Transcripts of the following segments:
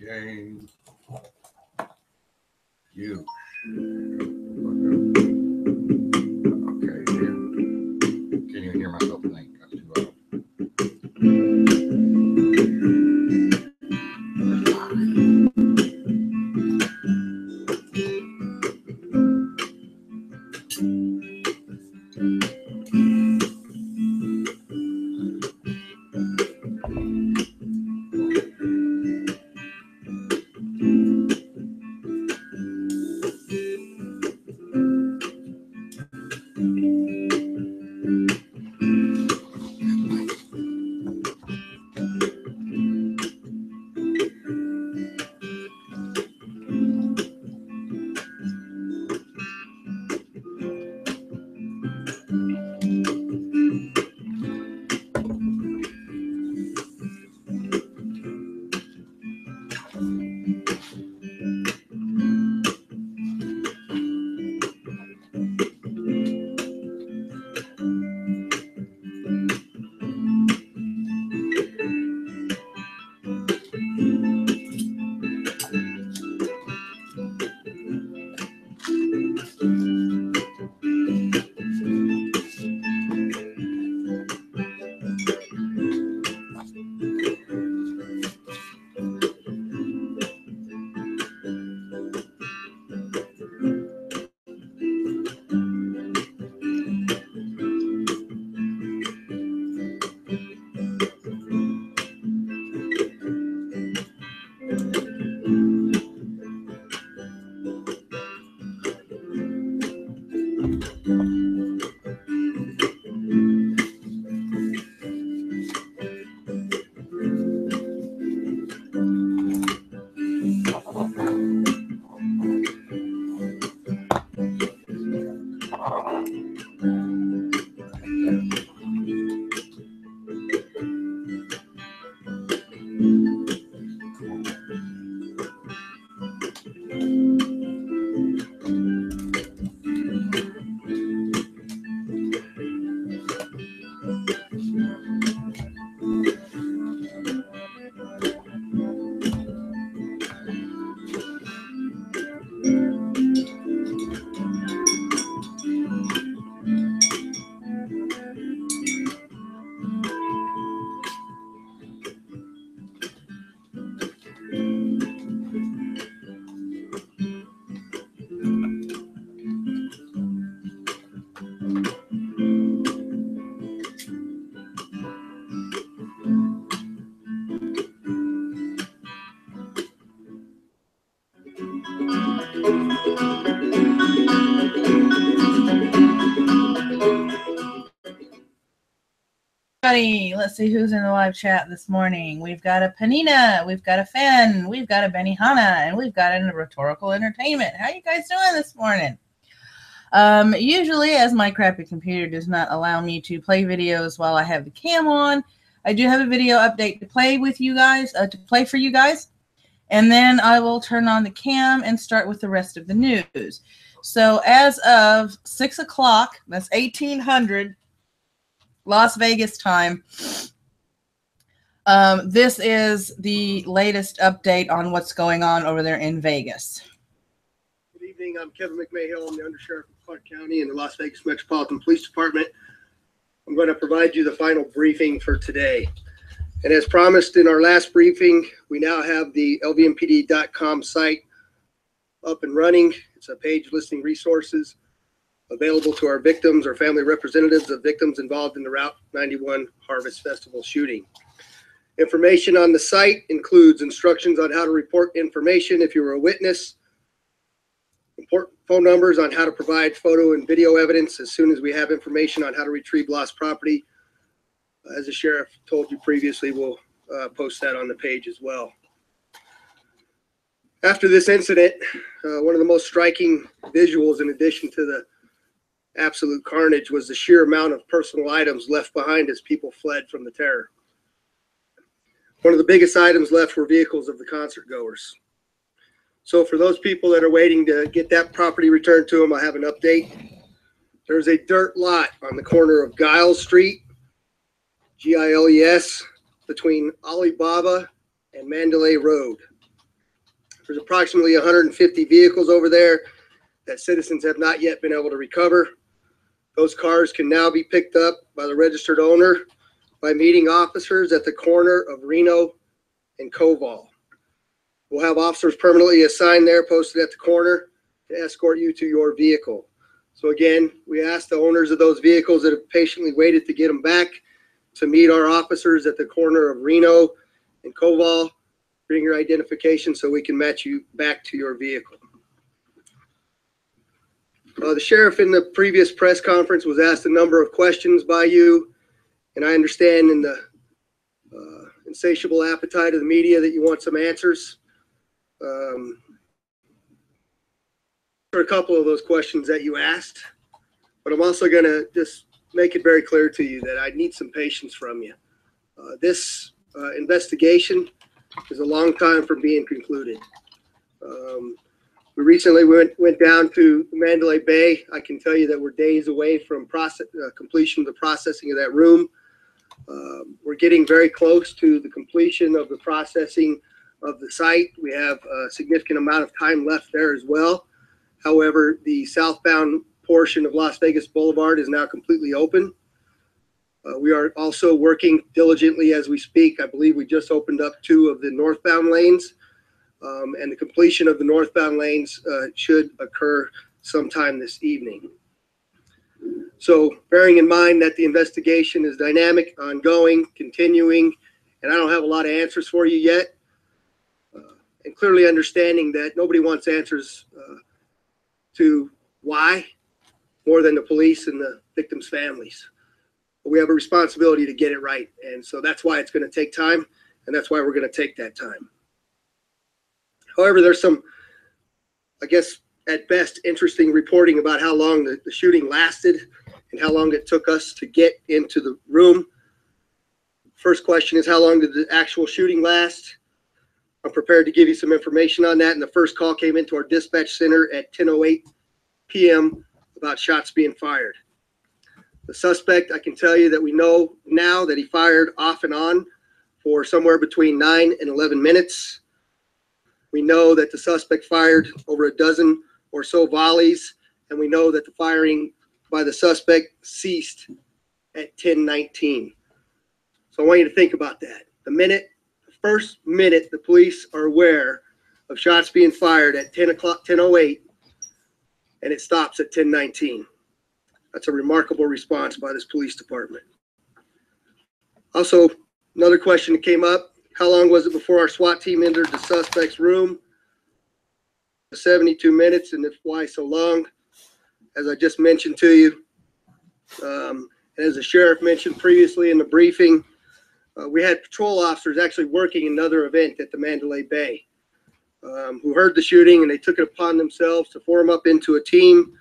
game. You. Okay, here. Can't even hear myself think. That's too loud. Let's see who's in the live chat this morning. We've got a Panina, we've got a Fen, we've got a Benihana, and we've got a Rhetorical Entertainment. How you guys doing this morning? Usually, as my crappy computer does not allow me to play videos while I have the cam on, I do have a video update to play with you guys, for you guys, and then I will turn on the cam and start with the rest of the news. So as of 6 o'clock, that's 1800 Las Vegas time, this is the latest update on what's going on over there in Vegas. Good evening. I'm Kevin McMahill. I'm the Undersheriff of Clark County in the Las Vegas Metropolitan Police Department. I'm going to provide you the final briefing for today. And as promised in our last briefing, we now have the LVMPD.com site up and running. It's a page listing resources available to our victims or family representatives of victims involved in the Route 91 Harvest Festival shooting. Information on the site includes instructions on how to report information if you were a witness, important phone numbers on how to provide photo and video evidence as soon as we have information on how to retrieve lost property. As the sheriff told you previously, we'll post that on the page as well. After this incident, one of the most striking visuals, in addition to the absolute carnage, was the sheer amount of personal items left behind as people fled from the terror. One of the biggest items left were vehicles of the concert goers. So for those people that are waiting to get that property returned to them, I have an update. There's a dirt lot on the corner of Giles Street, Giles, between Alibaba and Mandalay Road. There's approximately 150 vehicles over there that citizens have not yet been able to recover. Those cars can now be picked up by the registered owner by meeting officers at the corner of Reno and Koval. We'll have officers permanently assigned there, posted at the corner, to escort you to your vehicle. So again, we ask the owners of those vehicles that have patiently waited to get them back to meet our officers at the corner of Reno and Koval. Bring your identification so we can match you back to your vehicle. The sheriff in the previous press conference was asked a number of questions by you, and I understand in the insatiable appetite of the media that you want some answers. For a couple of those questions that you asked, but I'm also going to just make it very clear to you that I need some patience from you. This investigation is a long time from being concluded. We recently went down to Mandalay Bay. I can tell you that we're days away from completion of the processing of that room. We're getting very close to the completion of the processing of the site. We have a significant amount of time left there as well. However, the southbound portion of Las Vegas Boulevard is now completely open. We are also working diligently as we speak. I believe we just opened up 2 of the northbound lanes, and the completion of the northbound lanes should occur sometime this evening. So bearing in mind that the investigation is dynamic, ongoing, continuing, and I don't have a lot of answers for you yet, and clearly understanding that nobody wants answers to why more than the police and the victims' families. But we have a responsibility to get it right, and so that's why it's going to take time, and that's why we're going to take that time. However, there's some, I guess, at best, interesting reporting about how long the shooting lasted and how long it took us to get into the room. First question is, how long did the actual shooting last? I'm prepared to give you some information on that. And the first call came into our dispatch center at 10:08 p.m. about shots being fired. The suspect, I can tell you that we know now that he fired off and on for somewhere between 9 and 11 minutes. We know that the suspect fired over a dozen or so volleys, and we know that the firing by the suspect ceased at 10:19. So I want you to think about that. The first minute the police are aware of shots being fired at 10:08, and it stops at 10:19. That's a remarkable response by this police department. Also, another question that came up, how long was it before our SWAT team entered the suspect's room? 72 minutes, and why so long? As I just mentioned to you, and as the sheriff mentioned previously in the briefing, we had patrol officers actually working another event at the Mandalay Bay who heard the shooting, and they took it upon themselves to form up into a team,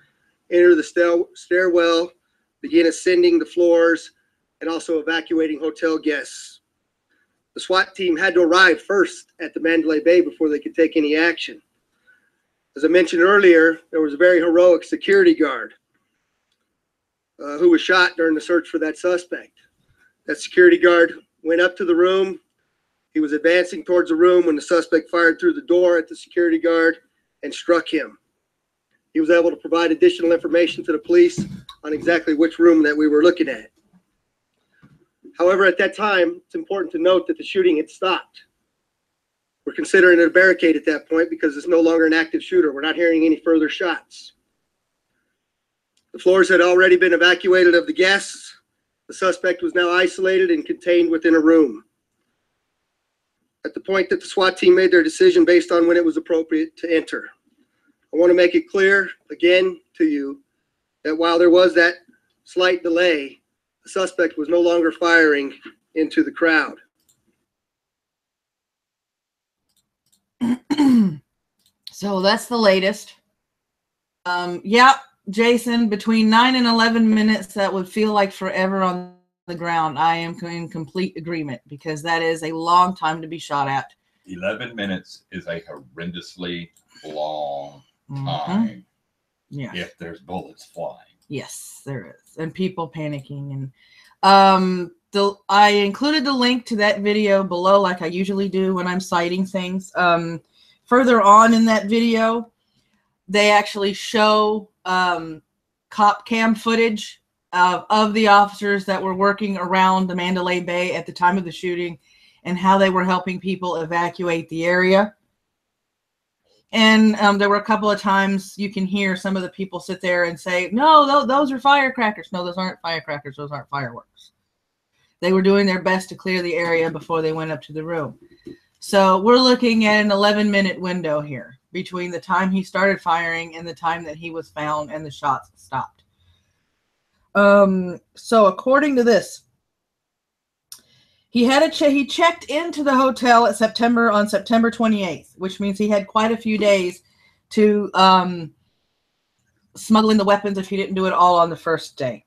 enter the stairwell, begin ascending the floors, and also evacuating hotel guests. The SWAT team had to arrive first at the Mandalay Bay before they could take any action. As I mentioned earlier, there was a very heroic security guard who was shot during the search for that suspect. That security guard went up to the room. He was advancing towards the room when the suspect fired through the door at the security guard and struck him. He was able to provide additional information to the police on exactly which room that we were looking at. However, at that time, it's important to note that the shooting had stopped. We're considering it a barricade at that point because it's no longer an active shooter. We're not hearing any further shots. The floors had already been evacuated of the guests. The suspect was now isolated and contained within a room. At the point that the SWAT team made their decision based on when it was appropriate to enter, I want to make it clear again to you that while there was that slight delay, the suspect was no longer firing into the crowd. So that's the latest. Yeah, Jason, between 9 and 11 minutes, that would feel like forever on the ground. I am in complete agreement because that is a long time to be shot at. 11 minutes is a horrendously long time. Yeah. If there's bullets flying. Yes, there is. And people panicking. And I included the link to that video below like I usually do when I'm citing things. Further on in that video, they actually show cop cam footage of the officers that were working around the Mandalay Bay at the time of the shooting and how they were helping people evacuate the area. And there were a couple of times you can hear some of the people sit there and say, no, those are firecrackers. No, those aren't firecrackers. Those aren't fireworks. They were doing their best to clear the area before they went up to the room. So we're looking at an 11-minute window here between the time he started firing and the time that he was found and the shots stopped. So according to this, he checked into the hotel on September 28th, which means he had quite a few days to smuggle in the weapons if he didn't do it all on the first day.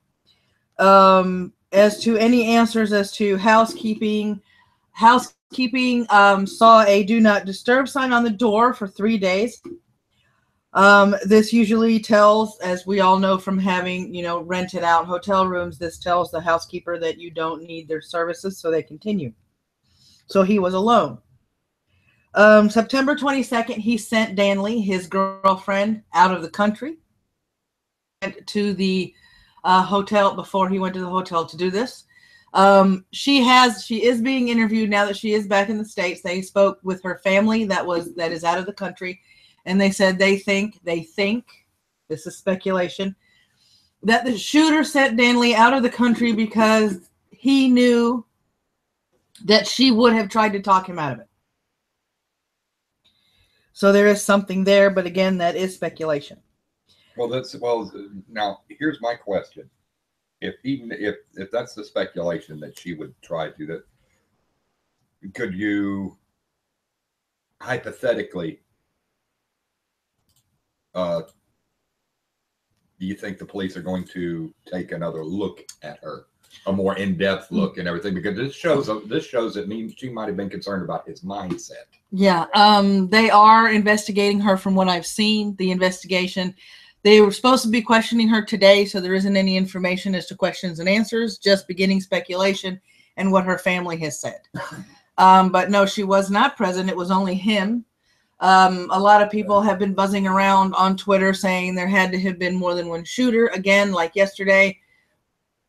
As to any answers as to housekeeping saw a do not disturb sign on the door for 3 days. This usually tells, as we all know from having, rented out hotel rooms, this tells the housekeeper that you don't need their services, so they continue. So he was alone. September 22nd, he sent Danley, his girlfriend, out of the country to the hotel before he went to the hotel to do this. She is being interviewed now that she is back in the States. They spoke with her family that is out of the country. And they said they think, this is speculation, that the shooter sent Danley out of the country because he knew that she would have tried to talk him out of it. So there is something there, but again, that is speculation. Well, now here's my question. If that's the speculation that she would try to do that, could you hypothetically, do you think the police are going to take another look at her, a more in-depth look and everything? Because this shows that she might have been concerned about his mindset. Yeah, they are investigating her from what I've seen. The investigation, they were supposed to be questioning her today, so there isn't any information as to questions and answers, just beginning speculation and what her family has said. But no, she was not present. It was only him. A lot of people have been buzzing around on Twitter saying there had to have been more than one shooter. Again, like yesterday,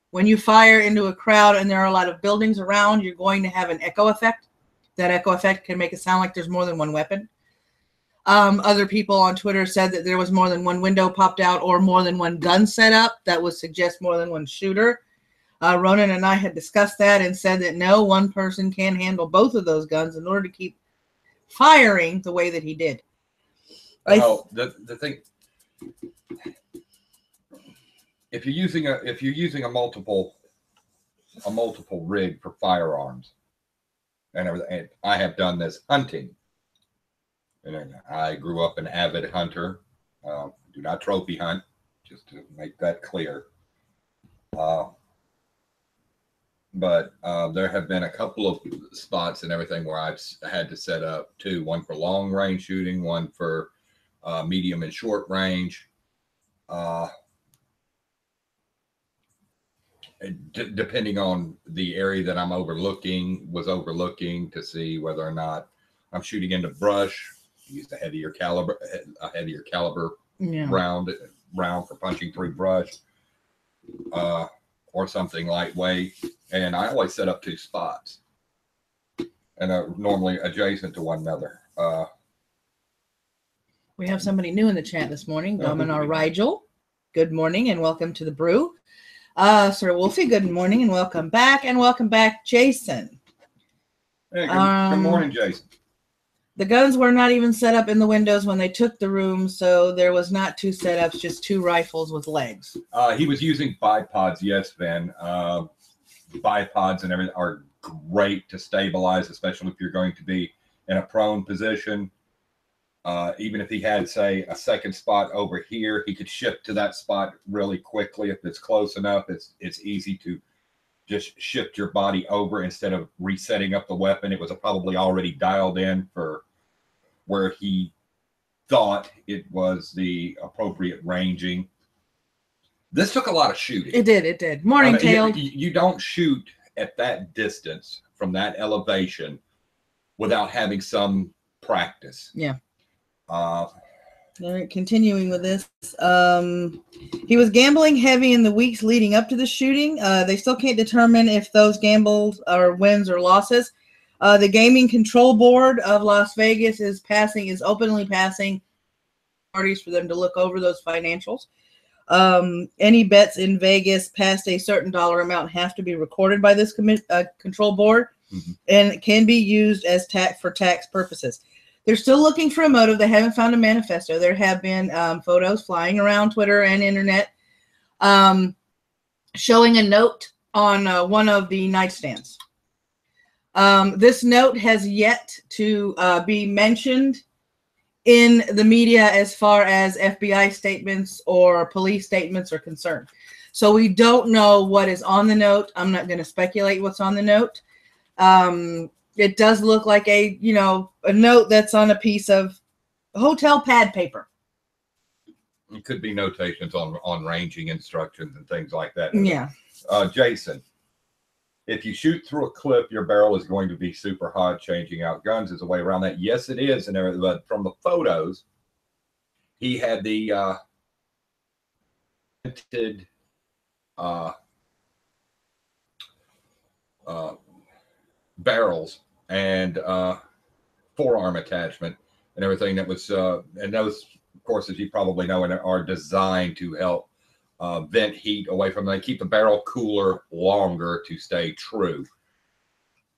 when you fire into a crowd and there are a lot of buildings around, you're going to have an echo effect. That echo effect can make it sound like there's more than one weapon. Other people on Twitter said that there was more than one window popped out or more than one gun set up. That would suggest more than one shooter. Ronan and I had discussed that and said that no, one person can handle both of those guns in order to keep firing the way that he did. Well, the thing, if you're using a multiple rig for firearms and everything, and I have done this hunting, and I grew up an avid hunter. Do not trophy hunt, just to make that clear. But there have been a couple of spots and everything where I've had to set up two, one for long range shooting, one for medium and short range. Depending on the area that I'm overlooking to see whether or not I'm shooting into brush, use a heavier caliber round for punching through brush, or something lightweight. And I always set up two spots, and normally adjacent to one another. We have somebody new in the chat this morning, Dominar Rigel. Good morning and welcome to the brew. Sir Wolfie, good morning and welcome back. And welcome back, Jason. Hey, good morning, Jason. The guns were not even set up in the windows when they took the room, so there was not two setups, just two rifles with legs. He was using bipods, yes, Ben. Bipods and everything are great to stabilize, especially if you're going to be in a prone position. Even if he had, say, a second spot over here, he could shift to that spot really quickly. If it's close enough, it's easy to just shift your body over instead of resetting up the weapon. It was probably already dialed in for where he thought it was the appropriate ranging. This took a lot of shooting. It did. Morning, Tail. You don't shoot at that distance from that elevation without having some practice. Yeah. Uh, All right, continuing with this. He was gambling heavy in the weeks leading up to the shooting. They still can't determine if those gambles are wins or losses. The Gaming Control Board of Las Vegas is openly passing parties for them to look over those financials. Any bets in Vegas past a certain dollar amount have to be recorded by this control board, and it can be used as for tax purposes. They're still looking for a motive. They haven't found a manifesto. There have been photos flying around Twitter and internet showing a note on one of the nightstands. This note has yet to be mentioned in the media as far as FBI statements or police statements are concerned. So we don't know what is on the note. I'm not going to speculate what's on the note. It does look like a note that's on a piece of hotel pad paper. it could be notations on ranging instructions and things like that. Yeah. Jason, if you shoot through a clip, your barrel is going to be super hot. Changing out guns is a way around that. Yes, it is. And everything, but from the photos, he had the tinted barrels and forearm attachment and everything that was and those, of course, as you probably know, are designed to help vent heat away from them, keep the barrel cooler longer to stay true.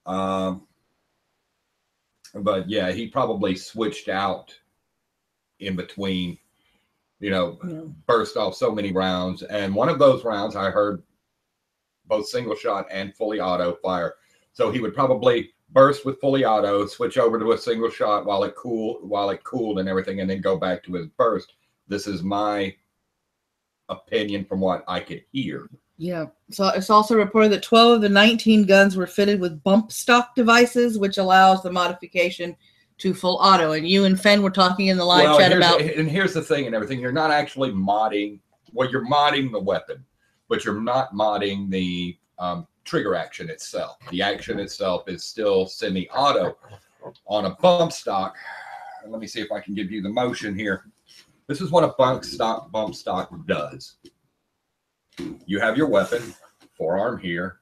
But yeah, he probably switched out in between, burst off so many rounds. And one of those rounds I heard both single shot and fully auto fire. So he would probably burst with fully auto, switch over to a single shot while it cooled and everything, and then go back to his burst. This is my opinion from what I could hear. Yeah. So it's also reported that 12 of the 19 guns were fitted with bump stock devices, which allows the modification to full auto. And you and Fen were talking in the live chat about. And here's the thing and everything. You're not actually modding. Well, you're modding the weapon, but you're not modding the trigger action itself. The action itself is still semi-auto. On a bump stock, let me see if I can give you the motion here. This is what a bump stock does. You have your weapon, forearm here,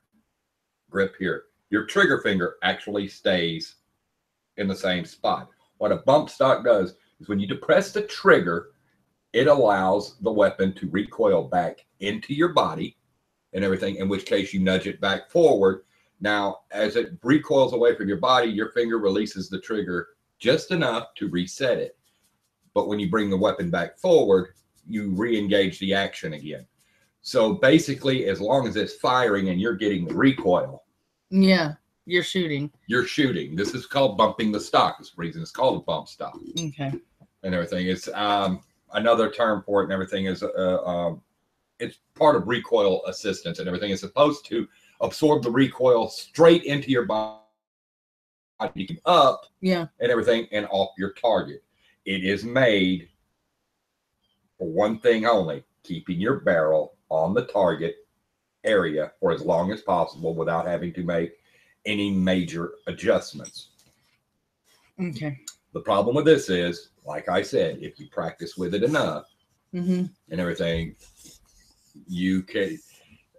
grip here. Your trigger finger actually stays in the same spot. What a bump stock does is when you depress the trigger, it allows the weapon to recoil back into your body and everything, in which case you nudge it back forward. Now, as it recoils away from your body, your finger releases the trigger just enough to reset it. But when you bring the weapon back forward, you re-engage the action again. So basically, as long as it's firing and you're getting the recoil, yeah, you're shooting. You're shooting. This is called bumping the stock. That's the reason it's called a bump stock. Okay. And everything. It's another term for it and everything is it's part of recoil assistance and everything. It's supposed to absorb the recoil straight into your body, up, yeah, and everything, and off your target. It is made for one thing only: keeping your barrel on the target area for as long as possible without having to make any major adjustments. Okay. The problem with this is, like I said, if you practice with it enough and everything, you can.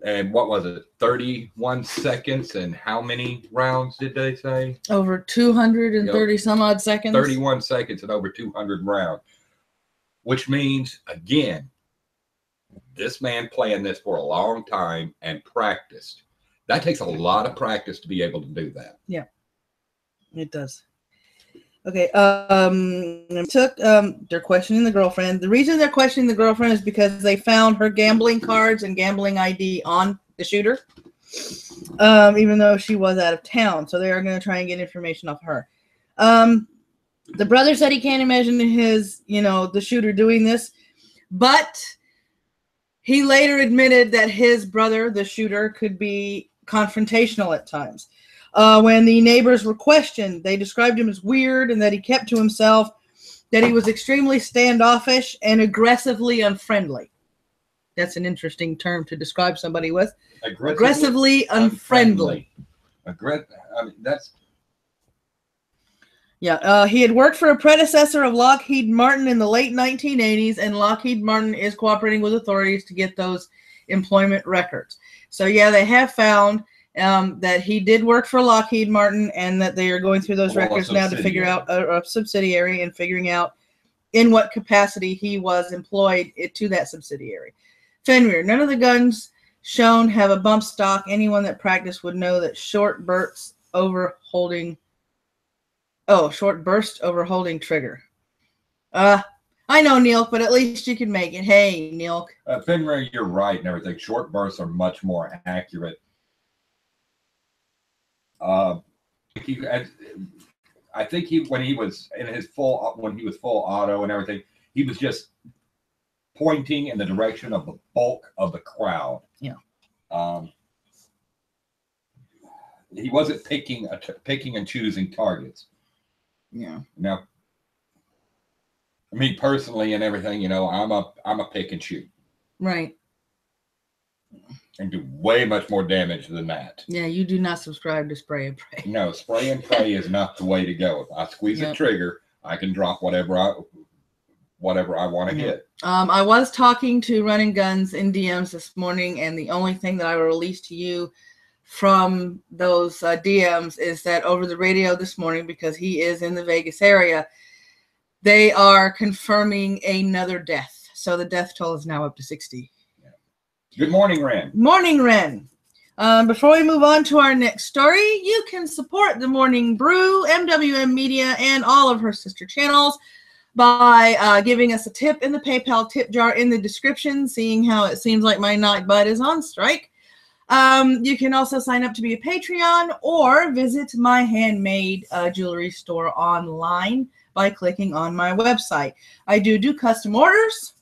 And what was it? 31 seconds, and how many rounds did they say? Over 230 some odd seconds. 31 seconds and over 200 rounds, which means, again, this man playing this for a long time and practiced. That takes a lot of practice to be able to do that. Yeah, it does. Okay. They're questioning the girlfriend. The reason they're questioning the girlfriend is because they found her gambling cards and gambling ID on the shooter, even though she was out of town. So they are going to try and get information off her. The brother said he can't imagine the shooter doing this, but he later admitted that his brother, the shooter, could be confrontational at times. When the neighbors were questioned, they described him as weird and that he kept to himself, that he was extremely standoffish and aggressively unfriendly. That's an interesting term to describe somebody with. Aggressively unfriendly. Yeah, he had worked for a predecessor of Lockheed Martin in the late 1980s, and Lockheed Martin is cooperating with authorities to get those employment records. So, yeah, they have found that he did work for Lockheed Martin, and that they are going through those records now to figure out a subsidiary and figuring out in what capacity he was employed to that subsidiary. Fenrir, none of the guns shown have a bump stock. Anyone that practiced would know that short burst over holding trigger. I know, Neil, but at least you can make it. Hey, Neil. Fenrir, you're right and everything. Short bursts are much more accurate. I think when he was full auto and everything, he was just pointing in the direction of the bulk of the crowd. Yeah. He wasn't picking and choosing targets. Yeah. Now, me personally and everything, I'm a pick and shoot. Right. And do way much more damage than that. Yeah, you do not subscribe to spray and pray. No, spray and pray is not the way to go. If I squeeze the trigger, I can drop whatever I want to hit. I was talking to Running Guns in DMs this morning, and the only thing that I will release to you from those DMs is that over the radio this morning, because he is in the Vegas area, they are confirming another death. So the death toll is now up to 60. Good morning, Ren. Morning, Ren. Before we move on to our next story, you can support the Morning Brew, MWM Media, and all of her sister channels by giving us a tip in the PayPal tip jar in the description, seeing how it seems like my night bud is on strike. You can also sign up to be a Patreon or visit my handmade jewelry store online by clicking on my website. I do custom orders.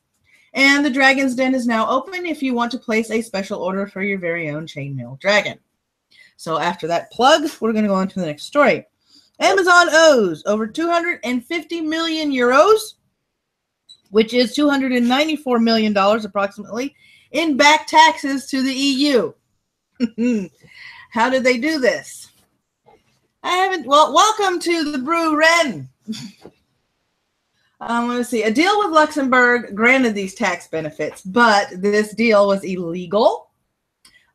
And the Dragon's Den is now open if you want to place a special order for your very own chainmail dragon. So after that plug, we're going to go on to the next story. Amazon owes over 250 million euros, which is $294 million approximately, in back taxes to the EU. How did they do this? Welcome to the Brew, Ren. Let's see. A deal with Luxembourg granted these tax benefits, but this deal was illegal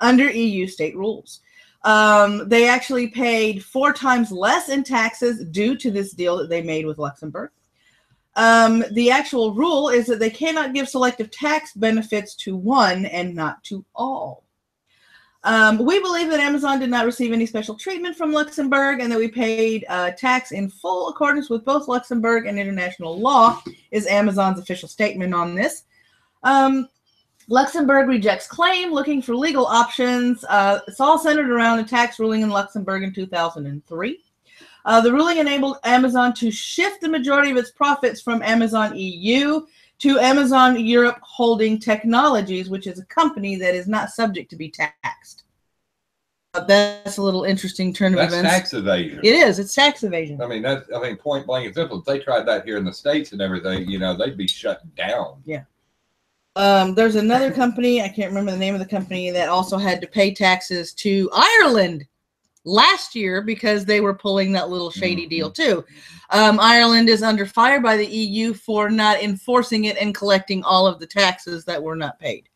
under EU state rules. They actually paid 4 times less in taxes due to this deal that they made with Luxembourg. The actual rule is that they cannot give selective tax benefits to one and not to all. We believe that Amazon did not receive any special treatment from Luxembourg and that we paid tax in full accordance with both Luxembourg and international law is Amazon's official statement on this. Luxembourg rejects claim, looking for legal options. It's all centered around a tax ruling in Luxembourg in 2003. The ruling enabled Amazon to shift the majority of its profits from Amazon EU to Amazon Europe Holding Technologies, which is a company that is not subject to be taxed. That's a little interesting turn of events. That's tax evasion. It is. It's tax evasion. I mean, point blank and simple. If they tried that here in the States and everything, they'd be shut down. Yeah. There's another company, I can't remember the name of the company, that also had to pay taxes to Ireland last year because they were pulling that little shady deal too. Ireland is under fire by the EU for not enforcing it and collecting all of the taxes that were not paid.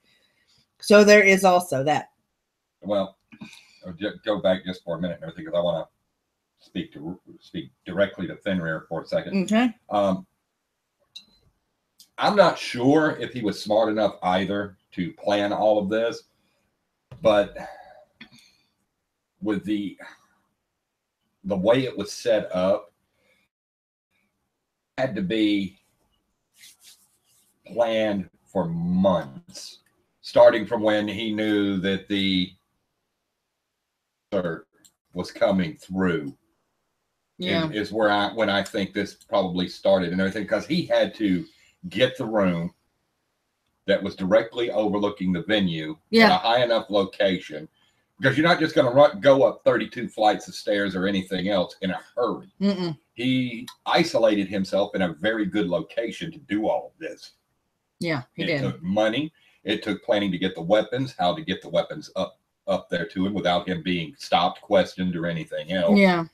So there is also that. Well, I'll go back just for a minute and everything because I want to speak directly to Fenrir for a second. Okay. I'm not sure if he was smart enough either to plan all of this, but with the way it was set up, it had to be planned for months, starting from when he knew that the was coming through. Yeah, is when I think this probably started and everything, because he had to get the room that was directly overlooking the venue at a high enough location, because you're not just going to go up 32 flights of stairs or anything else in a hurry. He isolated himself in a very good location to do all of this. Yeah, he did. It took money. It took planning to get the weapons, how to get the weapons up there to him without him being stopped, questioned, or anything else. Yeah.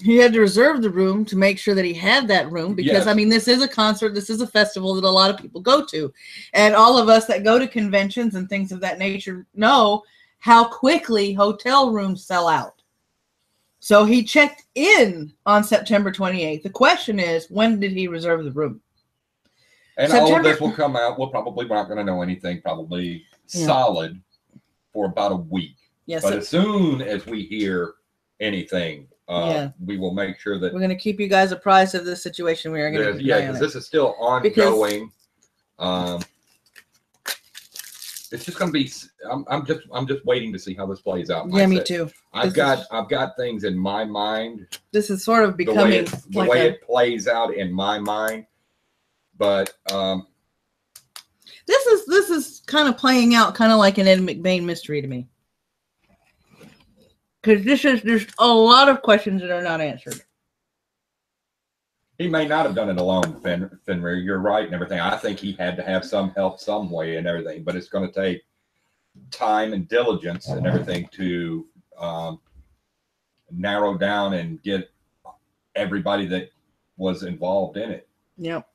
He had to reserve the room to make sure that he had that room because, Yes. I mean, this is a concert. This is a festival that a lot of people go to. And all of us that go to conventions and things of that nature know how quickly hotel rooms sell out. So he checked in on September 28th. The question is, when did he reserve the room? And all of this will come out. We're probably not going to know anything solid for about a week. Yes. But as soon as we hear anything, we will make sure that we're going to keep you guys apprised of this situation. We are going to because this is still ongoing. It's just going to be. I'm just waiting to see how this plays out. Yeah, me too. I've got things in my mind. This is sort of becoming the way it plays out in my mind. But this is kind of playing out kind of like an Ed McBain mystery to me. Because there's a lot of questions that are not answered. He may not have done it alone, Fenrir. You're right and everything. I think he had to have some help some way and everything. But it's going to take time and diligence and everything to narrow down and get everybody that was involved in it. Yep.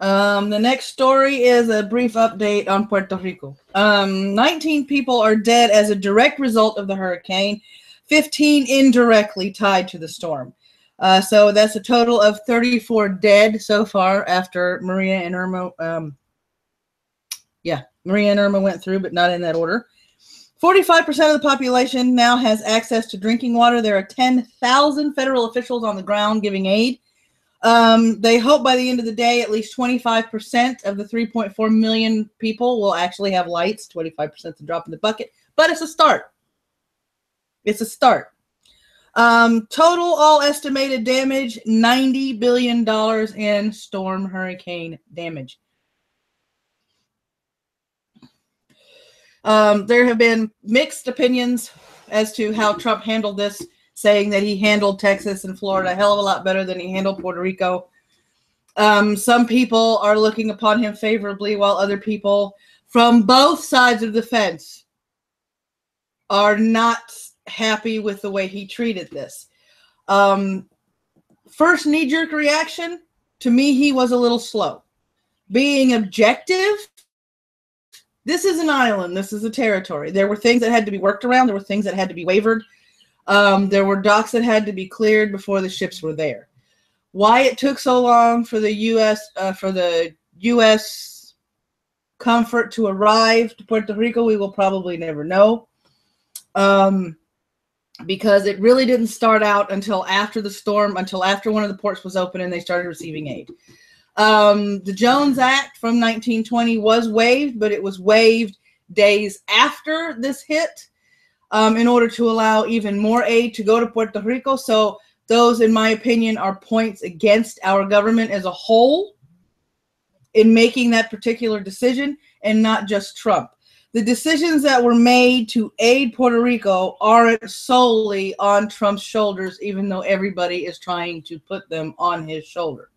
The next story is a brief update on Puerto Rico. 19 people are dead as a direct result of the hurricane, 15 indirectly tied to the storm. So that's a total of 34 dead so far after Maria and Irma. Maria and Irma went through, but not in that order. 45% of the population now has access to drinking water. There are 10,000 federal officials on the ground giving aid. They hope by the end of the day, at least 25% of the 3.4 million people will actually have lights. 25% is a drop in the bucket, but it's a start. It's a start. Total all estimated damage, $90 billion in storm hurricane damage. There have been mixed opinions as to how Trump handled this, saying that he handled Texas and Florida a hell of a lot better than he handled Puerto Rico. Some people are looking upon him favorably, while other people from both sides of the fence are not happy with the way he treated this. First knee-jerk reaction, to me, he was a little slow. Being objective, this is an island. This is a territory. There were things that had to be worked around. There were things that had to be wavered. There were docks that had to be cleared before the ships were there. Why it took so long for the U.S. comfort to arrive to Puerto Rico, we will probably never know. Because it really didn't start out until after the storm, until after one of the ports was open and they started receiving aid. The Jones Act from 1920 was waived, but it was waived days after this hit in order to allow even more aid to go to Puerto Rico. So those, in my opinion, are points against our government as a whole in making that particular decision, and not just Trump. The decisions that were made to aid Puerto Rico aren't solely on Trump's shoulders, even though everybody is trying to put them on his shoulder.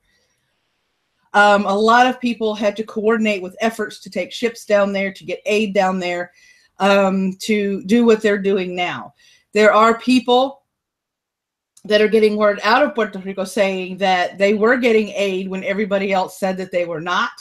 A lot of people had to coordinate with efforts to take ships down there, to get aid down there, to do what they're doing now. There are people that are getting word out of Puerto Rico saying that they were getting aid when everybody else said that they were not.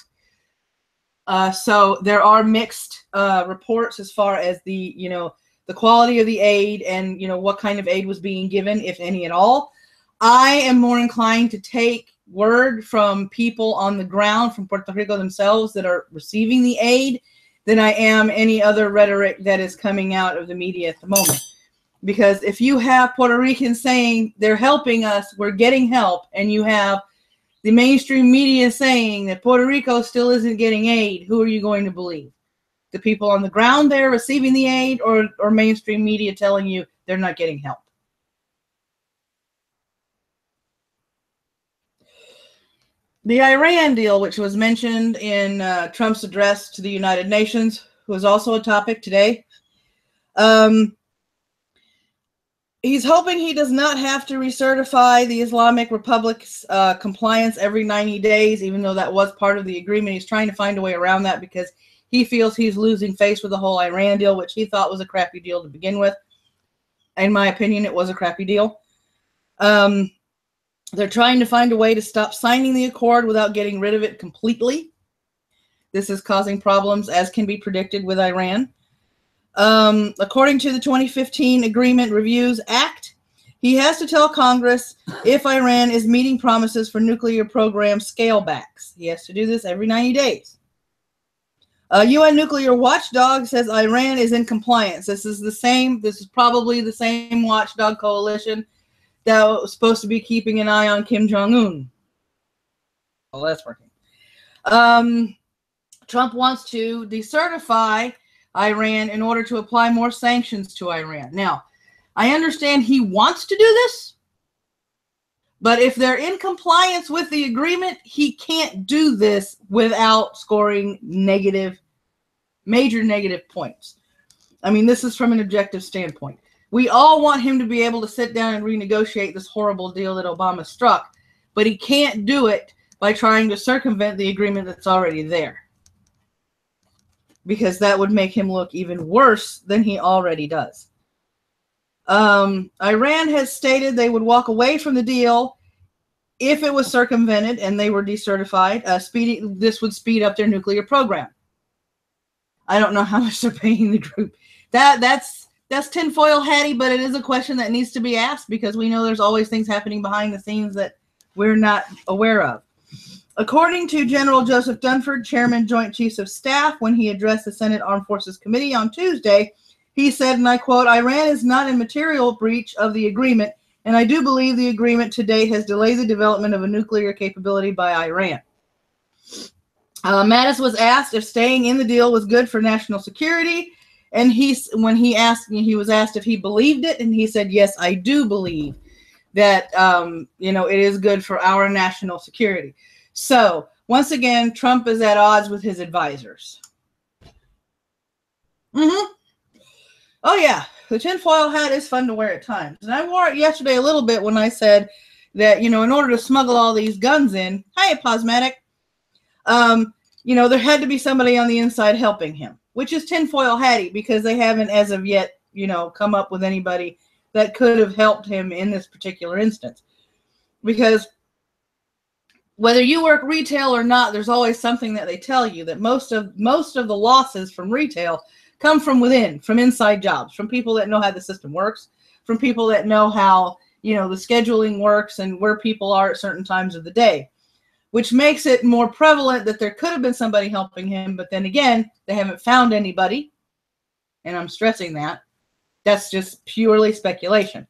So there are mixed reports as far as the quality of the aid and, what kind of aid was being given, if any at all. I am more inclined to take word from people on the ground from Puerto Rico themselves that are receiving the aid than I am any other rhetoric that is coming out of the media at the moment. Because if you have Puerto Ricans saying they're helping us, we're getting help, and you have the mainstream media saying that Puerto Rico still isn't getting aid, who are you going to believe? The people on the ground there receiving the aid, or mainstream media telling you they're not getting help? The Iran deal, which was mentioned in Trump's address to the United Nations, was also a topic today. He's hoping he does not have to recertify the Islamic Republic's compliance every 90 days, even though that was part of the agreement. He's trying to find a way around that because he feels he's losing face with the whole Iran deal, which he thought was a crappy deal to begin with. In my opinion, it was a crappy deal. They're trying to find a way to stop signing the accord without getting rid of it completely. This is causing problems, as can be predicted, with Iran. According to the 2015 Agreement Reviews Act, he has to tell Congress if Iran is meeting promises for nuclear program scalebacks. He has to do this every 90 days. UN Nuclear Watchdog says Iran is in compliance. This is probably the same watchdog coalition that was supposed to be keeping an eye on Kim Jong-un. Well, that's working. Trump wants to decertify Iran in order to apply more sanctions to Iran. Now, I understand he wants to do this, but if they're in compliance with the agreement, he can't do this without scoring major negative points. I mean, this is from an objective standpoint. We all want him to be able to sit down and renegotiate this horrible deal that Obama struck, but he can't do it by trying to circumvent the agreement that's already there, because that would make him look even worse than he already does. Iran has stated they would walk away from the deal if it was circumvented and they were decertified. This would speed up their nuclear program. I don't know how much they're paying the group. That's tinfoil hatty, but it is a question that needs to be asked because we know there's always things happening behind the scenes that we're not aware of. According to General Joseph Dunford, Chairman Joint Chiefs of Staff, when he addressed the Senate Armed Forces Committee on Tuesday, he said, and I quote, "Iran is not in material breach of the agreement, and I do believe the agreement to date has delayed the development of a nuclear capability by Iran." Mattis was asked if staying in the deal was good for national security, and he was asked if he believed it, and he said, "Yes, I do believe that it is good for our national security." So once again, Trump is at odds with his advisors. Oh yeah, the tinfoil hat is fun to wear at times, and I wore it yesterday a little bit when I said that in order to smuggle all these guns in, hey, Posmatic, there had to be somebody on the inside helping him, which is tinfoil hatty because they haven't as of yet, come up with anybody that could have helped him in this particular instance. Because whether you work retail or not, there's always something that they tell you that most of the losses from retail come from within, from inside jobs, from people that know how the system works, from people that know how, the scheduling works and where people are at certain times of the day, which makes it more prevalent that there could have been somebody helping him. But then again, they haven't found anybody. And I'm stressing that. That's just purely speculation.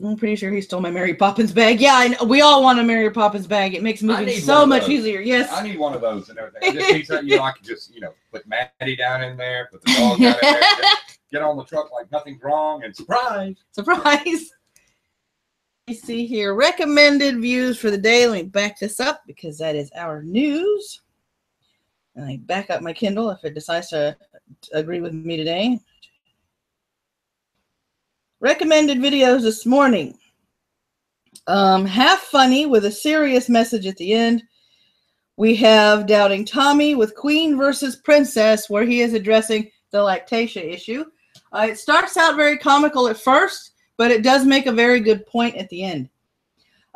I'm pretty sure he stole my Mary Poppins bag. Yeah, we all want a Mary Poppins bag. It makes moving so much easier. Yes. I need one of those and everything. It just means that I can just, put Maddie down in there, put the dog down in there, get on the truck like nothing's wrong, and surprise. Surprise. You see here, recommended views for the day. Let me back this up because that is our news. And I back up my Kindle if it decides to agree with me today. Recommended videos this morning. Half funny with a serious message at the end. We have Doubting Tommy with Queen versus Princess, where he is addressing the lactation issue. It starts out very comical at first, but it does make a very good point at the end.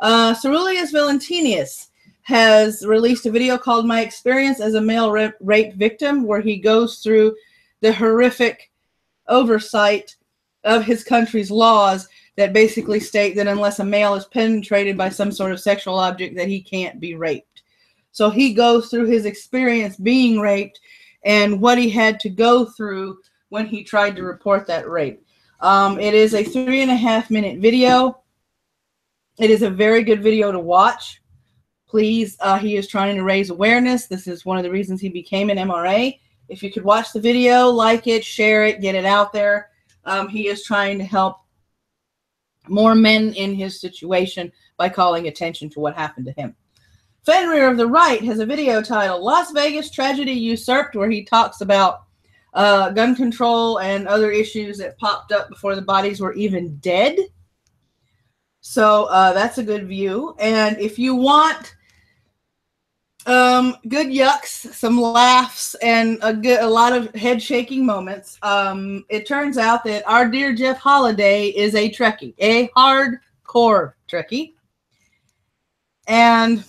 Caeruleus Valentinius has released a video called My Experience as a Male Rape Victim, where he goes through the horrific oversight of his country's laws that basically state that unless a male is penetrated by some sort of sexual object, that he can't be raped. So he goes through his experience being raped and what he had to go through when he tried to report that rape. It is a 3.5-minute video. It is a very good video to watch. Please, he is trying to raise awareness. This is one of the reasons he became an MRA. If you could watch the video, like it, share it, get it out there. He is trying to help more men in his situation by calling attention to what happened to him. Fenrir of the Right has a video titled Las Vegas Tragedy Usurped, where he talks about gun control and other issues that popped up before the bodies were even dead. So that's a good view. And if you want Good yucks, some laughs, and a lot of head shaking moments. It turns out that our dear Jeff Holiday is a Trekkie, a hardcore Trekkie, and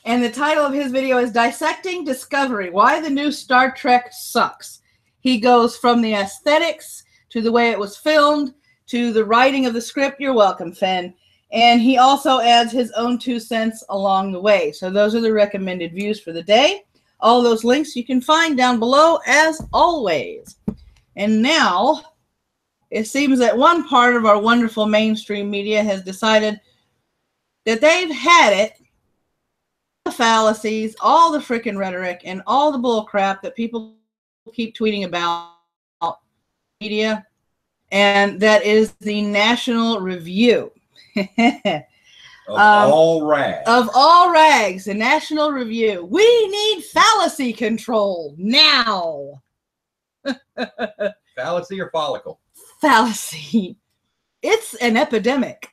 and the title of his video is Dissecting Discovery: Why the New Star Trek Sucks. He goes from the aesthetics to the way it was filmed to the writing of the script. You're welcome, Fen. And he also adds his own 2 cents along the way. So those are the recommended views for the day. All those links you can find down below as always. And now it seems that one part of our wonderful mainstream media has decided that they've had it. The fallacies, all the freaking rhetoric, and all the bull crap that people keep tweeting about media. And that is the National Review. Of all rags. Of all rags, the National Review. We need fallacy control now. Fallacy or follicle? Fallacy. It's an epidemic.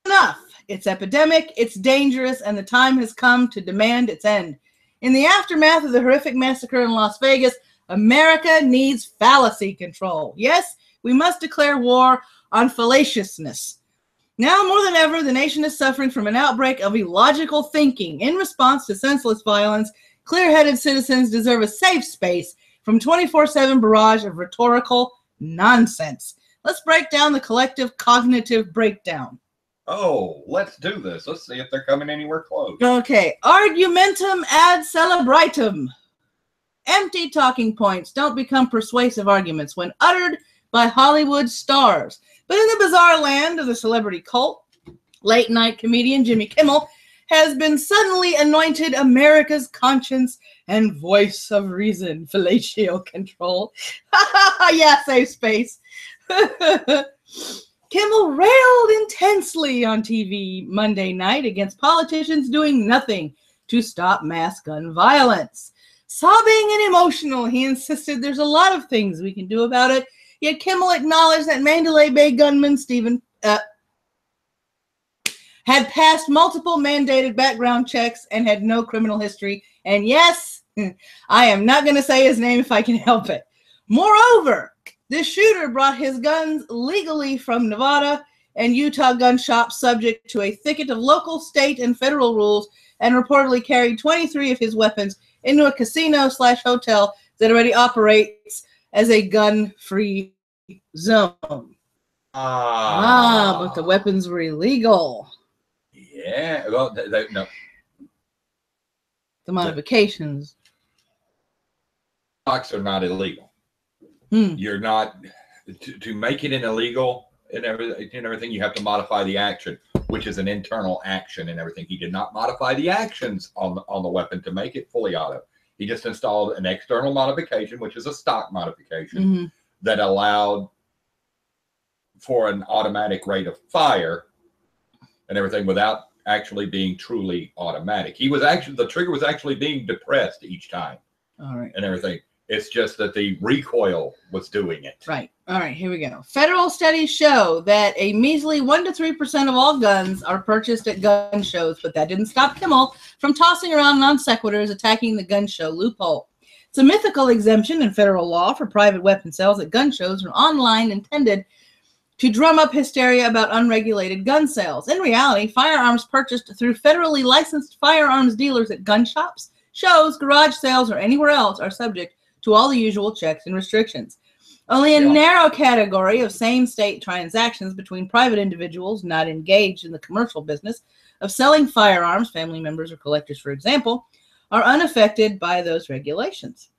Enough. It's epidemic, it's dangerous, and the time has come to demand its end. In the aftermath of the horrific massacre in Las Vegas, America needs fallacy control. Yes, we must declare war on fallaciousness. Now more than ever, the nation is suffering from an outbreak of illogical thinking. In response to senseless violence, clear-headed citizens deserve a safe space from 24/7 barrage of rhetorical nonsense. Let's break down the collective cognitive breakdown. Oh, let's do this. Let's see if they're coming anywhere close. Okay. Argumentum ad celebratum. Empty talking points don't become persuasive arguments when uttered by Hollywood stars. But in the bizarre land of the celebrity cult, late-night comedian Jimmy Kimmel has been suddenly anointed America's conscience and voice of reason, fellatio control. Yeah, safe space. Kimmel railed intensely on TV Monday night against politicians doing nothing to stop mass gun violence. Sobbing and emotional, he insisted there's a lot of things we can do about it. Yet Kimmel acknowledged that Mandalay Bay gunman Stephen had passed multiple mandated background checks and had no criminal history. And yes, I am not going to say his name if I can help it. Moreover, this shooter brought his guns legally from Nevada and Utah gun shops subject to a thicket of local, state, and federal rules, and reportedly carried 23 of his weapons into a casino/hotel that already operates as a gun-free zone. But the weapons were illegal. Yeah, well, no. The modifications. Stocks are not illegal. You're not, to make it an illegal and everything, you have to modify the action, which is an internal action and everything. He did not modify the actions on the weapon to make it fully auto. He just installed an external modification, which is a stock modification, that allowed for an automatic rate of fire and everything without actually being truly automatic. The trigger was actually being depressed each time. All right. And everything. It's just that the recoil was doing it. Right. All right, here we go. Federal studies show that a measly 1 to 3% of all guns are purchased at gun shows, but that didn't stop Kimmel from tossing around non sequiturs attacking the gun show loophole. It's a mythical exemption in federal law for private weapon sales at gun shows and online intended to drum up hysteria about unregulated gun sales. In reality, firearms purchased through federally licensed firearms dealers at gun shops, shows, garage sales, or anywhere else are subject to all the usual checks and restrictions. Only a narrow category of same-state transactions between private individuals not engaged in the commercial business of selling firearms, family members or collectors, for example, are unaffected by those regulations.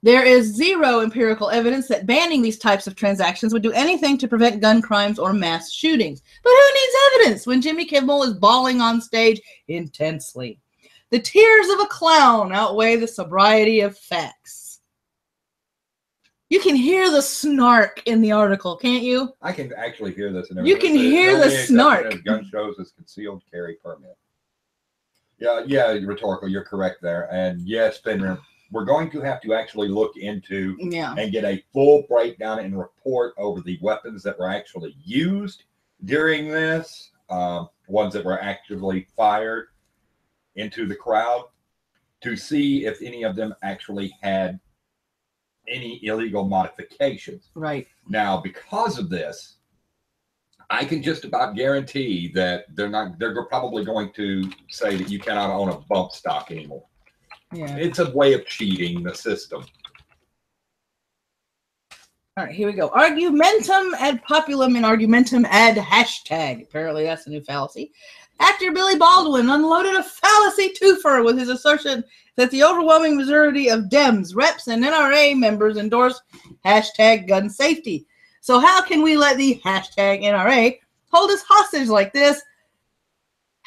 There is zero empirical evidence that banning these types of transactions would do anything to prevent gun crimes or mass shootings. But who needs evidence when Jimmy Kimmel is bawling on stage intensely? The tears of a clown outweigh the sobriety of facts. You can hear the snark in the article, can't you? I can actually hear this. You can hear the snark. Gun shows is concealed carry permit. Yeah, rhetorical. You're correct there. And yes, Fenrir, we're going to have to actually look into and get a full breakdown and report over the weapons that were actually used during this. ones that were actively fired into the crowd to see if any of them actually had any illegal modifications. Right. Now, because of this, I can just about guarantee that they're probably going to say that you cannot own a bump stock anymore. Yeah. It's a way of cheating the system. All right, here we go. Argumentum ad populum and argumentum ad hashtag. Apparently that's a new fallacy. Actor Billy Baldwin unloaded a fallacy twofer with his assertion that the overwhelming majority of Dems, reps, and NRA members endorse hashtag gun safety. So how can we let the hashtag NRA hold us hostage like this?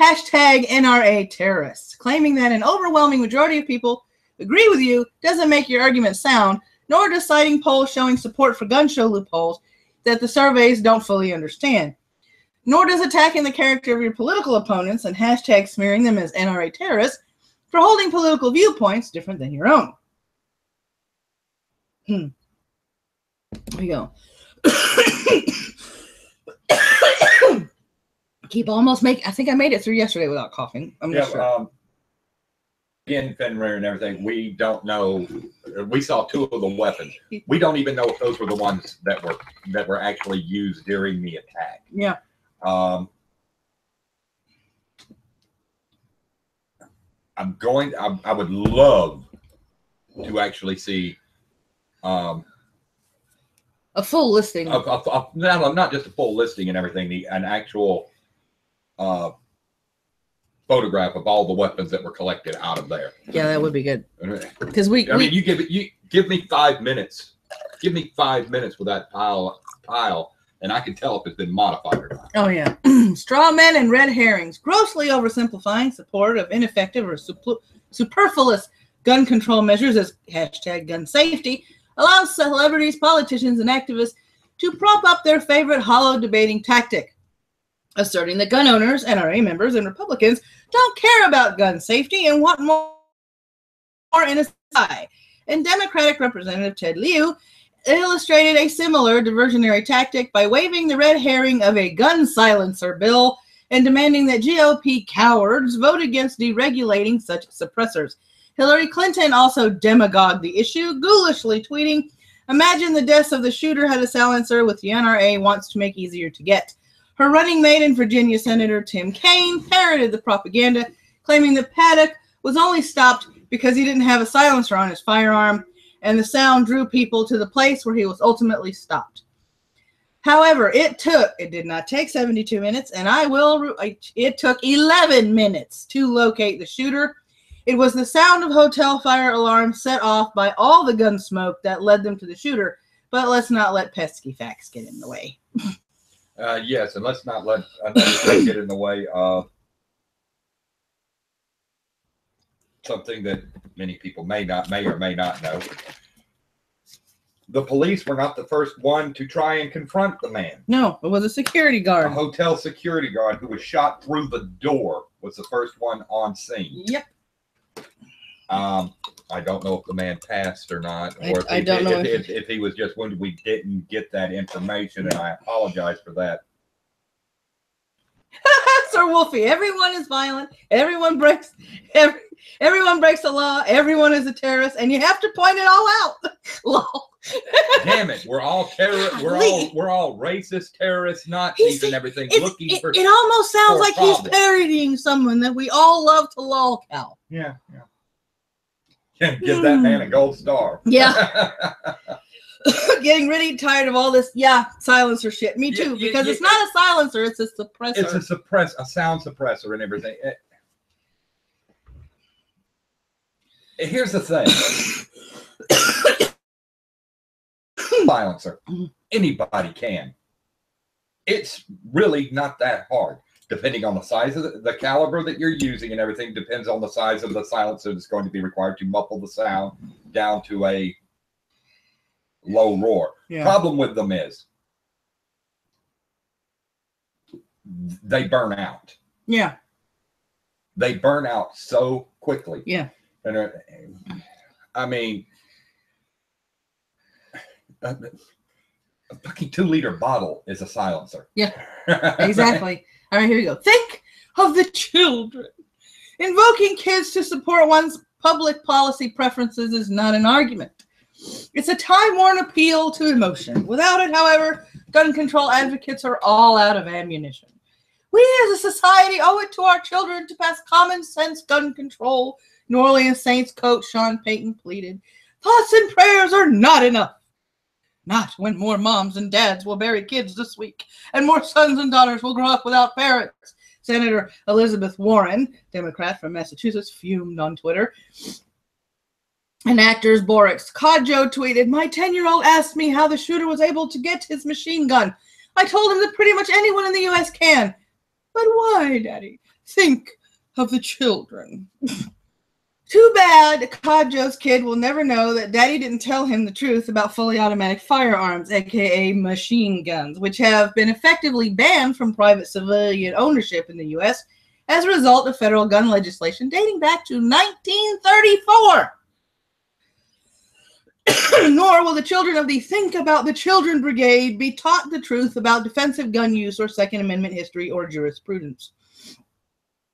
Hashtag NRA terrorists. Claiming that an overwhelming majority of people agree with you doesn't make your argument sound, nor does citing polls showing support for gun show loopholes that the surveys don't fully understand. Nor does attacking the character of your political opponents and hashtag smearing them as NRA terrorists for holding political viewpoints different than your own. Here we go. I think I made it through yesterday without coughing. I'm not sure. Again, Fenrir and everything, we don't know. We saw two of the weapons. We don't even know if those were the ones that were actually used during the attack. Yeah. I would love to actually see a full listing. Not just a full listing and everything, an actual photograph of all the weapons that were collected out of there. Yeah, that would be good. Because you give me 5 minutes. Give me 5 minutes with that pile, and I can tell if it's been modified or not. Oh yeah. Straw men and red herrings, grossly oversimplifying support of ineffective or superfluous gun control measures as hashtag gun safety, allows celebrities, politicians, and activists to prop up their favorite hollow debating tactic, asserting that gun owners, NRA members, and Republicans don't care about gun safety and want more NSI. And Democratic Representative Ted Lieu illustrated a similar diversionary tactic by waving the red herring of a gun silencer bill and demanding that GOP cowards vote against deregulating such suppressors. Hillary Clinton also demagogued the issue, ghoulishly tweeting, "Imagine the deaths of the shooter had a silencer with the NRA wants to make easier to get." Her running mate and Virginia Senator Tim Kaine parroted the propaganda, claiming that Paddock was only stopped because he didn't have a silencer on his firearm, and the sound drew people to the place where he was ultimately stopped. However, it did not take 72 minutes, and it took 11 minutes to locate the shooter. It was the sound of hotel fire alarms set off by all the gun smoke that led them to the shooter, but let's not let pesky facts get in the way. Yes, and let's not let another thing get in the way of something that many people may or may not know. The police were not the first one to try and confront the man. No, it was a security guard. A hotel security guard who was shot through the door was the first one on scene. Yep. I don't know if the man passed or not, or if he was just wounded. We didn't get that information, and I apologize for that. Sir Wolfie, everyone is violent. Everyone breaks the law. Everyone is a terrorist, and you have to point it all out. Lol. Damn it, we're all we're all racist, terrorists, Nazis, and everything. It almost sounds like he's parodying someone that we all love to lolcow. Yeah. Give that man a gold star. Yeah. Getting really tired of all this, silencer shit. Me too, because it's not a silencer, it's a suppressor. It's a sound suppressor and everything. Here's the thing. Silencer. Anybody can. It's really not that hard. Depending on the size of the caliber that you're using and everything, depends on the size of the silencer that's going to be required to muffle the sound down to a low roar. Yeah. Problem with them is they burn out. Yeah. They burn out so quickly. Yeah. And I mean, A fucking 2-liter bottle is a silencer. Yeah, exactly. All right, here we go. Think of the children. Invoking kids to support one's public policy preferences is not an argument. It's a time-worn appeal to emotion. Without it, however, gun control advocates are all out of ammunition. We as a society owe it to our children to pass common sense gun control. New Orleans Saints coach Sean Payton pleaded. Thoughts and prayers are not enough. Not when more moms and dads will bury kids this week, and more sons and daughters will grow up without parents. Senator Elizabeth Warren, Democrat from Massachusetts, fumed on Twitter. And actors Boris Kodjoe tweeted, "My 10-year-old asked me how the shooter was able to get his machine gun. I told him that pretty much anyone in the U.S. can. But why, Daddy? Think of the children." Too bad Kodjoe's kid will never know that Daddy didn't tell him the truth about fully automatic firearms, aka machine guns, which have been effectively banned from private civilian ownership in the U.S. as a result of federal gun legislation dating back to 1934. Nor will the children of the Think About the Children Brigade be taught the truth about defensive gun use or Second Amendment history or jurisprudence.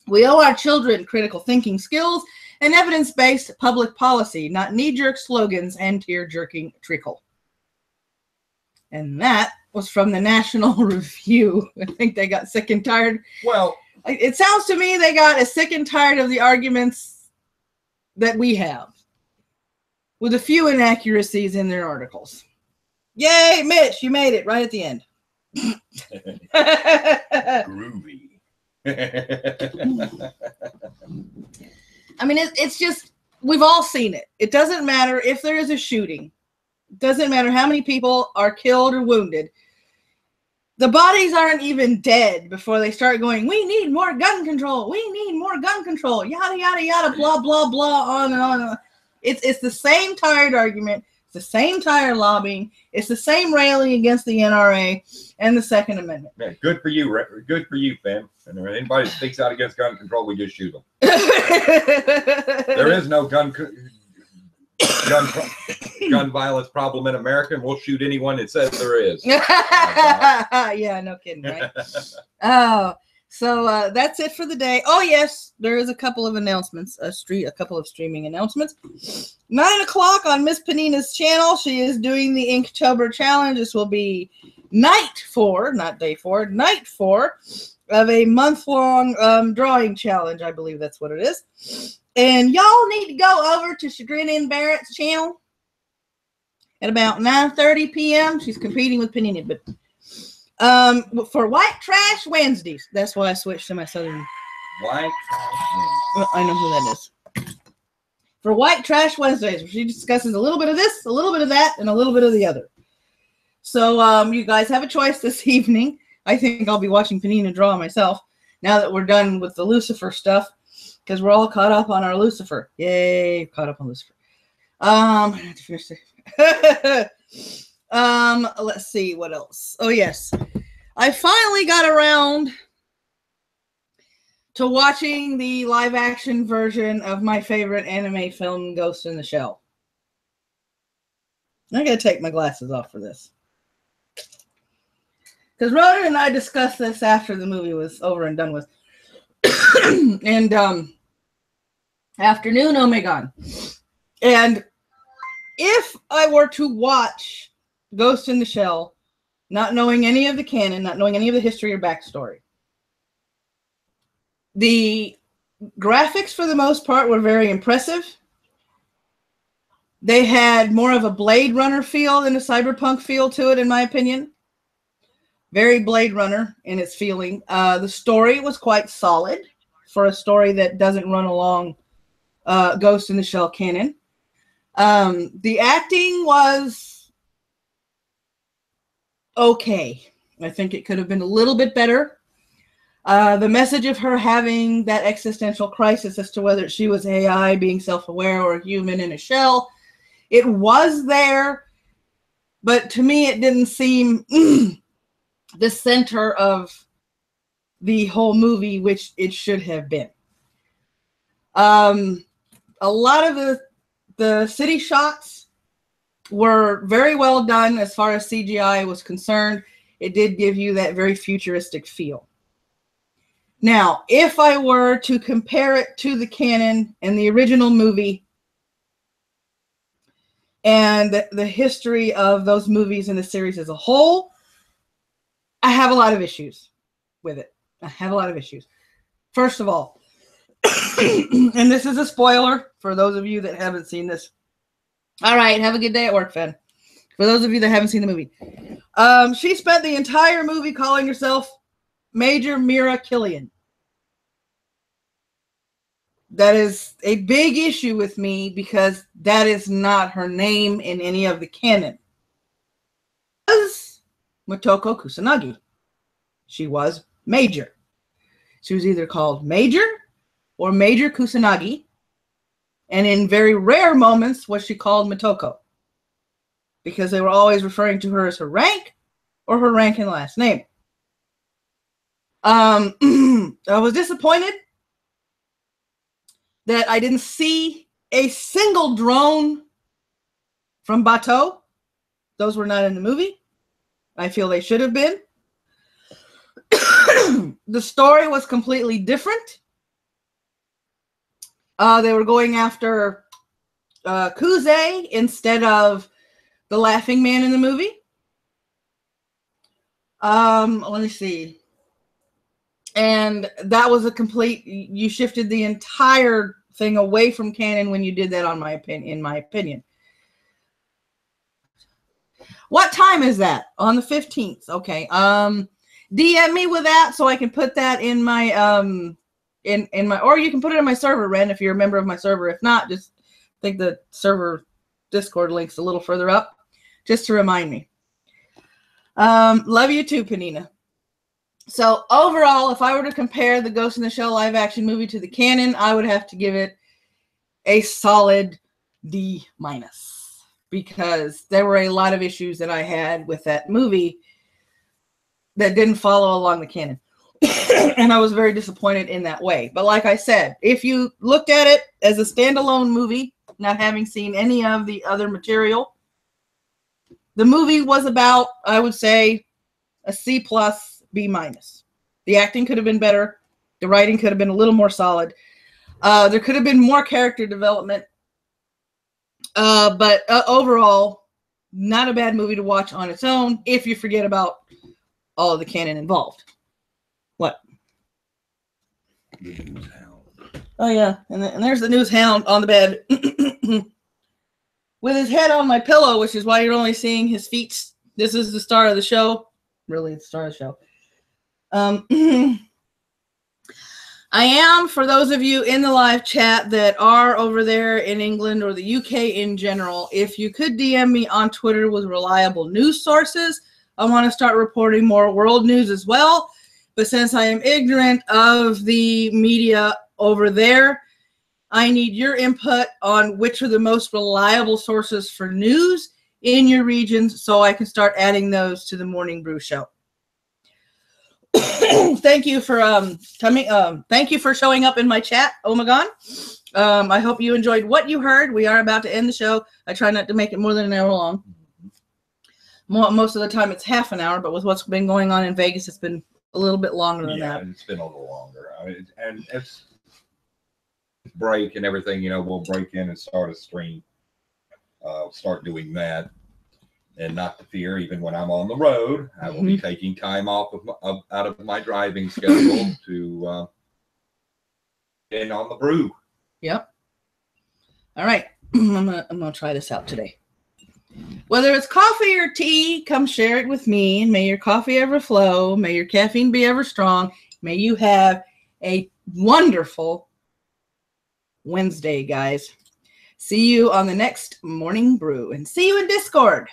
We owe our children critical thinking skills and evidence-based public policy, not knee-jerk slogans and tear-jerking treacle. And that was from the National Review. I think they got sick and tired. Well, it sounds to me they got as sick and tired of the arguments that we have, with a few inaccuracies in their articles. Yay, Mitch, you made it right at the end. Groovy. I mean, it's just, we've all seen it. It doesn't matter if there is a shooting. It doesn't matter how many people are killed or wounded. The bodies aren't even dead before they start going, we need more gun control. We need more gun control. Yada, yada, yada, blah, blah, blah, on and on and on. It's the same tired argument. It's the same tired lobbying. It's the same railing against the NRA and the Second Amendment. Man, good for you. Good for you, fam. And anybody that speaks out against gun control, we just shoot them. There is no gun violence problem in America, and we'll shoot anyone that says there is. Yeah, no kidding, right? Oh, so that's it for the day. Oh, yes, there is a couple of announcements, a couple of streaming announcements. 9 o'clock on Miss Panina's channel. She is doing the Inktober challenge. This will be night 4, not day 4, night 4 of a month-long drawing challenge. I believe that's what it is. And y'all need to go over to Shagrin Ann Barret's channel at about 9:30 p.m. She's competing with Panina, but for White Trash Wednesdays. That's why I switched to my southern. White Trash. I know who that is. For White Trash Wednesdays, where she discusses a little bit of this, a little bit of that, and a little bit of the other. So you guys have a choice this evening. I think I'll be watching Panina draw myself now that we're done with the Lucifer stuff, because we're all caught up on our Lucifer. Yay, caught up on Lucifer. I have to finish this. Let's see what else. Oh yes, I finally got around to watching the live action version of my favorite anime film, Ghost in the Shell. I gotta take my glasses off for this, because Rhoda and I discussed this after the movie was over and done with. And afternoon Omegon. And if I were to watch Ghost in the Shell, not knowing any of the canon, not knowing any of the history or backstory, the graphics for the most part were very impressive. They had more of a Blade Runner feel than a cyberpunk feel to it, in my opinion. Very Blade Runner in its feeling. The story was quite solid for a story that doesn't run along Ghost in the Shell canon. The acting was okay. I think it could have been a little bit better. The message of her having that existential crisis as to whether she was AI, being self-aware, or a human in a shell, it was there, but to me it didn't seem the center of the whole movie, which it should have been. A lot of the city shots were very well done as far as CGI was concerned. It did give you that very futuristic feel. Now, if I were to compare it to the canon and the original movie and the history of those movies and the series as a whole, I have a lot of issues with it. I have a lot of issues. First of all, and this is a spoiler for those of you that haven't seen this. All right, have a good day at work, Fen. For those of you that haven't seen the movie. She spent the entire movie calling herself Major Mira Killian. That is a big issue with me because that is not her name in any of the canon. It was Motoko Kusanagi. She was Major. She was either called Major or Major Kusanagi. And in very rare moments was she called Motoko. Because they were always referring to her as her rank or her rank and last name. I was disappointed that I didn't see a single drone from Bateau. Those were not in the movie. I feel they should have been. The story was completely different. They were going after Kuze instead of the Laughing Man in the movie. Let me see. And that was a complete, you shifted the entire thing away from canon when you did that, in my opinion. What time is that? On the 15th. Okay. DM me with that so I can put that in my, in my, or you can put it in my server, Ren, if you're a member of my server. If not, just think the server Discord link's a little further up, just to remind me. Love you too, Panina. So overall, if I were to compare the Ghost in the Shell live action movie to the canon, I would have to give it a solid D-, because there were a lot of issues that I had with that movie that didn't follow along the canon. And I was very disappointed in that way. But like I said, if you looked at it as a standalone movie, not having seen any of the other material, the movie was about, I would say, a C+, B-. The acting could have been better. The writing could have been a little more solid. There could have been more character development. But overall, not a bad movie to watch on its own if you forget about all of the canon involved. What? The news hound. Oh, yeah. And there's the news hound on the bed with his head on my pillow, which is why you're only seeing his feet. This is the star of the show. Really, the star of the show. I am, for those of you in the live chat that are over there in England or the UK in general, if you could DM me on Twitter with reliable news sources. I want to start reporting more world news as well. But since I am ignorant of the media over there, I need your input on which are the most reliable sources for news in your regions so I can start adding those to the Morning Brew Show. Thank you for coming. Thank you for showing up in my chat, Omegon. I hope you enjoyed what you heard. We are about to end the show. I try not to make it more than an hour long. Most of the time it's half an hour, but with what's been going on in Vegas, it's been a little bit longer than that. It's been a little longer. I mean, and it's break and everything, we'll break in and start a stream. Start doing that. And not to fear, even when I'm on the road, I will be taking time off out of my driving schedule to get on the brew. Yep. All right. I'm gonna try this out today. Whether it's coffee or tea, come share it with me. May your coffee ever flow. May your caffeine be ever strong. May you have a wonderful Wednesday, guys. See you on the next Morning Brew, and see you in Discord.